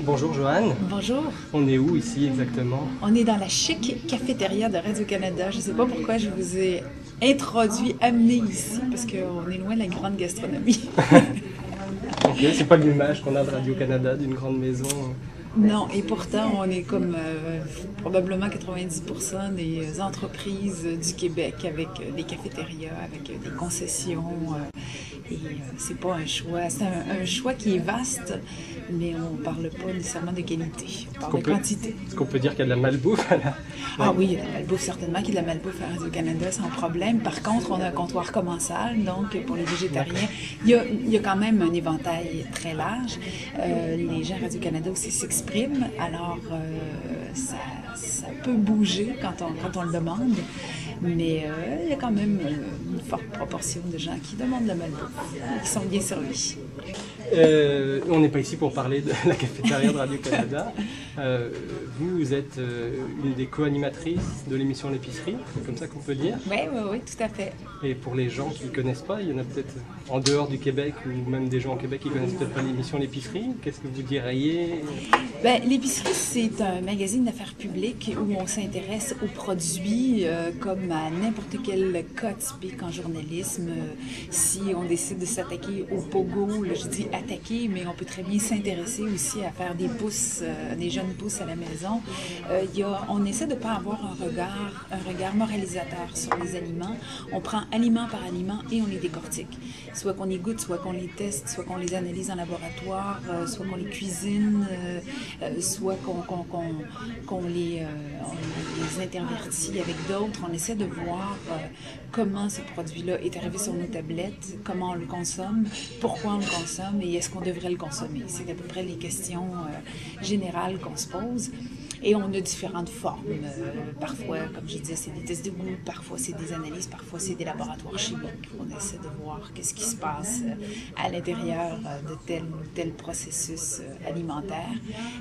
Bonjour Joanne, Bonjour, on est où ici exactement? on est dans la chic cafétéria de Radio-Canada. Je ne sais pas pourquoi je vous ai introduit, amené ici, parce qu'on est loin de la grande gastronomie. Ok, c'est pas l'image qu'on a de Radio-Canada, d'une grande maison. Non, et pourtant, on est comme probablement 90% des entreprises du Québec avec des cafétérias, avec des concessions. C'est pas un choix, c'est un choix qui est vaste, mais on parle pas nécessairement de qualité, on parle de quantité. Est-ce qu'on peut dire qu'il y a de la malbouffe Ah oui, il y a de la malbouffe, certainement qu'il y a de la malbouffe à Radio-Canada, sans problème. Par contre, on a un comptoir commensal, donc pour les végétariens, il y a quand même un éventail très large. Les gens à Radio-Canada aussi s'expriment, alors ça peut bouger quand on le demande, mais il y a quand même une forte proportion de gens qui demandent la malbouffe et qui sont bien servis. On n'est pas ici pour parler de la cafétéria de Radio-Canada. Vous êtes une des co-animatrices de l'émission L'épicerie, c'est comme ça qu'on peut dire. Oui, tout à fait. Et pour les gens qui ne connaissent pas, il y en a peut-être en dehors du Québec ou même des gens au Québec qui ne connaissent peut-être pas l'émission L'épicerie. Qu'est-ce que vous diriez? L'épicerie, c'est un magazine d'affaires publiques où on s'intéresse aux produits comme à n'importe quel cas typique en journalisme. Si on décide de s'attaquer au pogo, là, je dis attaquer, mais on peut très bien s'intéresser aussi à faire des pousses, des jeunes pousses à la maison. On essaie de ne pas avoir un regard moralisateur sur les aliments. On prend aliment par aliment et on les décortique. Soit qu'on les goûte, soit qu'on les teste, soit qu'on les analyse en laboratoire, soit qu'on les cuisine, soit qu'on les intervertit avec d'autres. On essaie de voir comment ce produit-là est arrivé sur nos tablettes, comment on le consomme, pourquoi on le consomme et est-ce qu'on devrait le consommer. C'est à peu près les questions générales qu'on se pose. Et on a différentes formes. Parfois, comme je disais, c'est des tests de goût, parfois c'est des analyses, parfois c'est des laboratoires chimiques. On essaie de voir qu'est-ce qui se passe à l'intérieur de tel ou tel processus alimentaire.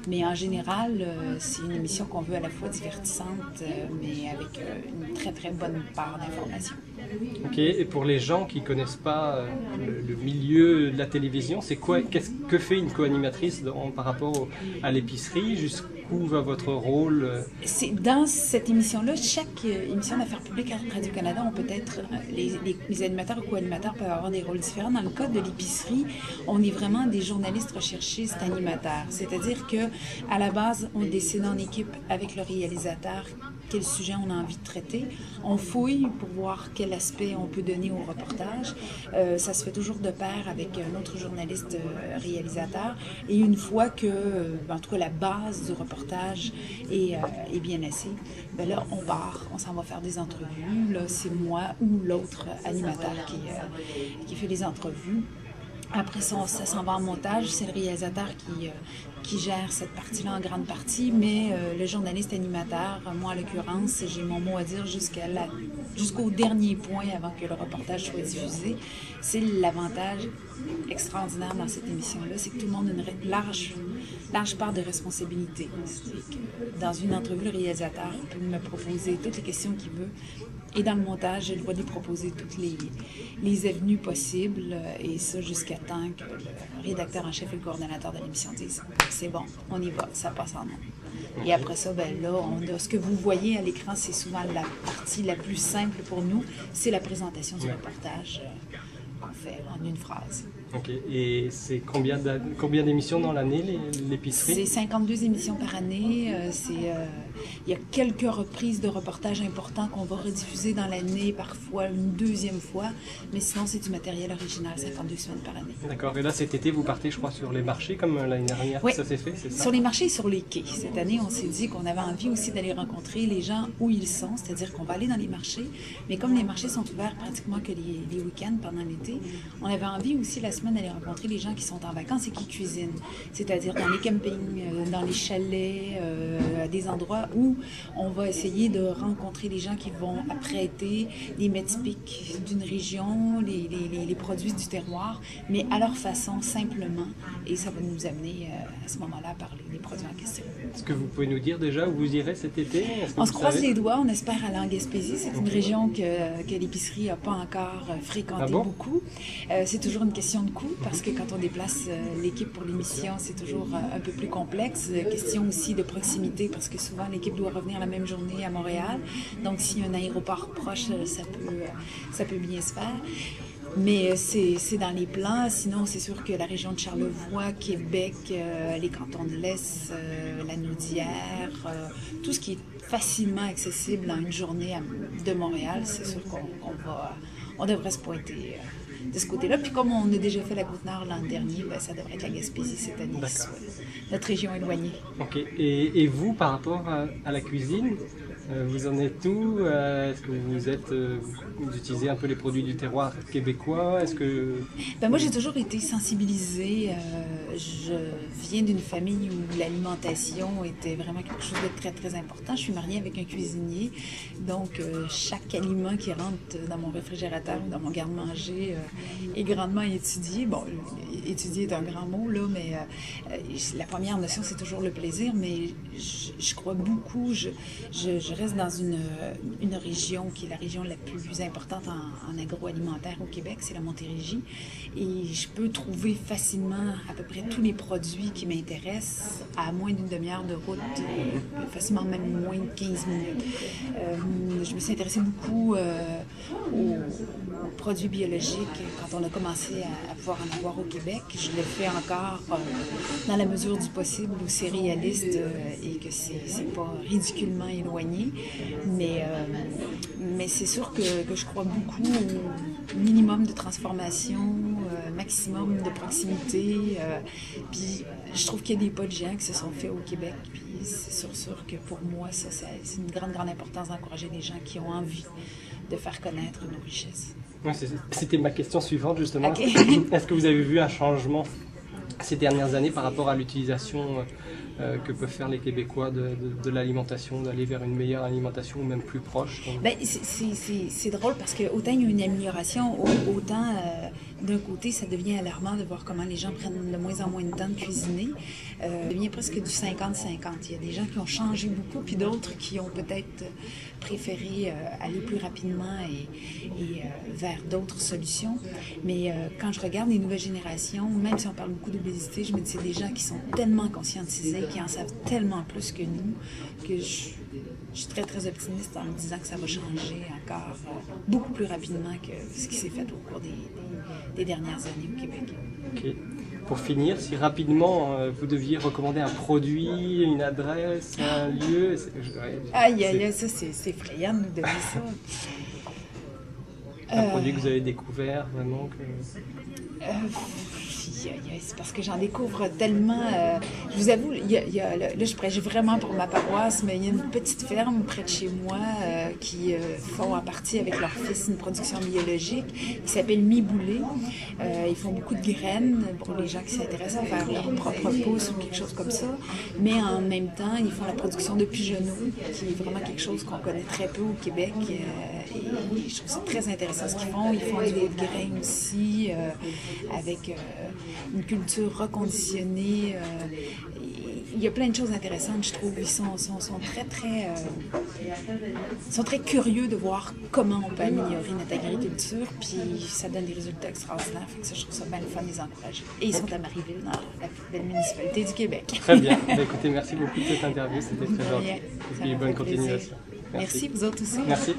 Mais en général, c'est une émission qu'on veut à la fois divertissante, mais avec une très très bonne part d'information. Ok, et pour les gens qui ne connaissent pas le milieu de la télévision, que fait une co-animatrice par rapport à l'épicerie? Jusqu'où va votre rôle? Dans cette émission-là, chaque émission d'affaires publiques à Radio-Canada, on peut être, les animateurs ou co-animateurs peuvent avoir des rôles différents. Dans le cas de l'épicerie, on est vraiment des journalistes recherchistes animateurs. C'est-à-dire qu'à la base, on décide en équipe avec le réalisateur quel sujet on a envie de traiter. On fouille pour voir quel aspect on peut donner au reportage. Ça se fait toujours de pair avec un autre journaliste réalisateur. Et une fois que, en tout cas, la base du reportage est bien assise, ben là, on part, on s'en va faire des entrevues. Là, c'est moi ou l'autre animateur qui fait les entrevues. Après ça s'en va en montage, c'est le réalisateur qui gère cette partie-là en grande partie, mais le journaliste animateur, moi en l'occurrence, j'ai mon mot à dire jusqu'au dernier point avant que le reportage soit diffusé. C'est l'avantage extraordinaire dans cette émission-là, c'est que tout le monde a une large part de responsabilité. Dans une entrevue, le réalisateur peut me proposer toutes les questions qu'il veut. Et dans le montage, je dois lui proposer toutes les avenues possibles, et ça jusqu'à temps que le rédacteur en chef et le coordonnateur de l'émission disent « c'est bon, on y va, ça passe en nom ». Et après ça, ben là, ce que vous voyez à l'écran, c'est souvent la partie la plus simple pour nous, c'est la présentation du reportage qu'on fait en une phrase. Ok, et c'est combien d'émissions dans l'année, l'épicerie? C'est 52 émissions par année. Il y a quelques reprises de reportages importants qu'on va rediffuser dans l'année, parfois une deuxième fois, mais sinon c'est du matériel original, 52 semaines par année. D'accord, et là cet été vous partez je crois sur les marchés comme l'année dernière, oui, ça s'est fait, c'est ça? Sur les marchés et sur les quais. Cette année on s'est dit qu'on avait envie aussi d'aller rencontrer les gens où ils sont, c'est-à-dire qu'on va aller dans les marchés, mais comme les marchés sont ouverts pratiquement que les week-ends pendant l'été, on avait envie aussi la semaine d'aller rencontrer les gens qui sont en vacances et qui cuisinent, c'est-à-dire dans les campings, dans les chalets, à des endroits où on va essayer de rencontrer les gens qui vont apprêter les mets typiques d'une région, les produits du terroir, mais à leur façon, simplement, et ça va nous amener à ce moment-là à parler des produits en question. Est-ce que vous pouvez nous dire déjà où vous irez cet été? On se croise les doigts, on espère aller en Gaspésie. C'est une région que l'épicerie n'a pas encore fréquentée beaucoup. C'est toujours une question de beaucoup parce que quand on déplace l'équipe pour l'émission, c'est toujours un peu plus complexe. Question aussi de proximité parce que souvent l'équipe doit revenir la même journée à Montréal. Donc s'il y a un aéroport proche, ça peut bien se faire. Mais c'est dans les plans. Sinon, c'est sûr que la région de Charlevoix, Québec, les cantons de l'Est, la Naudière, tout ce qui est facilement accessible en une journée de Montréal, c'est sûr qu'on devrait se pointer de ce côté-là. Puis comme on a déjà fait la Côte-Nord l'an dernier, ben, ça devrait être la Gaspésie cette année, notre région éloignée. Ok. Et vous, par rapport à la cuisine, vous en êtes où? Est-ce que vous utilisez un peu les produits du terroir québécois? Ben moi, j'ai toujours été sensibilisée. Je viens d'une famille où l'alimentation était vraiment quelque chose de très, très important. Je suis mariée avec un cuisinier, donc chaque aliment qui rentre dans mon réfrigérateur ou dans mon garde-manger est grandement étudié. Bon, étudier est un grand mot, là, mais la première notion, c'est toujours le plaisir, mais je crois beaucoup, je reste dans une région qui est la région la plus importante en agroalimentaire au Québec, c'est la Montérégie, et je peux trouver facilement à peu près tous les produits qui m'intéressent à moins d'une demi-heure de route, facilement même moins de 15 minutes. Je me suis intéressée beaucoup aux produits biologiques quand on a commencé à pouvoir en avoir au Québec. Je le fais encore dans la mesure du possible aux céréalistes et que c'est pas ridiculement éloigné. Mais c'est sûr que je crois beaucoup au minimum de transformation, maximum de proximité. Puis je trouve qu'il y a des pas de géants qui se sont faits au Québec. Puis c'est sûr que pour moi, c'est une grande, grande importance d'encourager les gens qui ont envie de faire connaître nos richesses. Ouais, c'était ma question suivante, justement. Okay. Est-ce que vous avez vu un changement ces dernières années par rapport à l'utilisation que peuvent faire les Québécois de l'alimentation, d'aller vers une meilleure alimentation ou même plus proche? Ben, c'est drôle parce que autant il y a une amélioration, autant d'un côté ça devient alarmant de voir comment les gens prennent de moins en moins de temps de cuisiner. Ça devient presque du 50-50. Il y a des gens qui ont changé beaucoup, puis d'autres qui ont peut-être préféré aller plus rapidement et vers d'autres solutions. Mais quand je regarde les nouvelles générations, même si on parle beaucoup d'obésité, je me dis c'est des gens qui sont tellement conscientisés, qui en savent tellement plus que nous, que je suis très, très optimiste en me disant que ça va changer encore beaucoup plus rapidement que ce qui s'est fait au cours des dernières années au Québec. Okay. Pour finir, si rapidement vous deviez recommander un produit, une adresse, un lieu... Aïe, ça c'est effrayant de nous donner ça. Un produit que vous avez découvert vraiment c'est parce que j'en découvre tellement. Je vous avoue, là, je prêche vraiment pour ma paroisse, mais il y a une petite ferme près de chez moi qui font en partie avec leur fils une production biologique qui s'appelle Mi-Boulet. Ils font beaucoup de graines pour les gens qui s'intéressent à faire leur propre pousse ou quelque chose comme ça. Mais en même temps, ils font la production de pigeonneaux, qui est vraiment quelque chose qu'on connaît très peu au Québec. Et je trouve ça très intéressant ce qu'ils font. Ils font des graines aussi avec une culture reconditionnée. Il y a plein de choses intéressantes, je trouve. Ils sont très curieux de voir comment on peut améliorer notre agriculture, puis ça donne des résultats extraordinaires. Fait que ça, je trouve ça bien le fun de les encourager. Et ils sont à Marieville, dans la plus belle municipalité du Québec. Très bien. Écoutez, merci beaucoup de cette interview, c'était très gentil. Et bonne continuation. Merci, vous autres aussi. Merci.